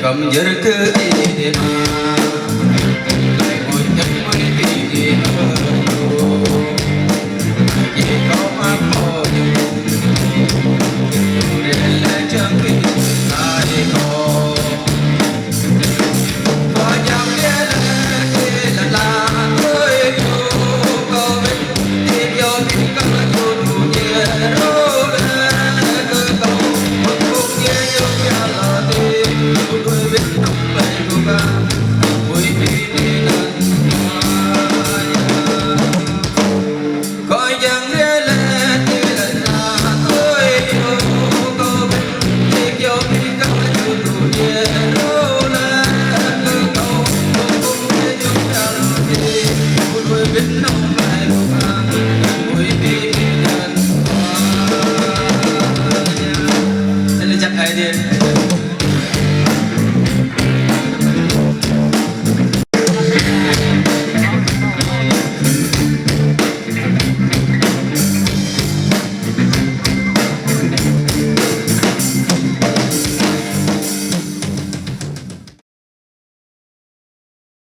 cầm giờ cứ đi ngồi nhấp môi đi ye có mà có để lại chẳng biết ai có nhắm để là tôi có biết tìm yêu tìm các bạn thuộc nhẹ rồi cứ cầu một cuộc nhẹ yêu nhà là tìm tôi biết không phải của ta vui đi lần coi chẳng để là tôi có biết tìm yêu tìm các bạn thuộc nhẹ rồi cứ cầu một cuộc nhẹ yêu nhà là tìm tôi biết không phải của ta vui đi lần. Xin chào ai đi.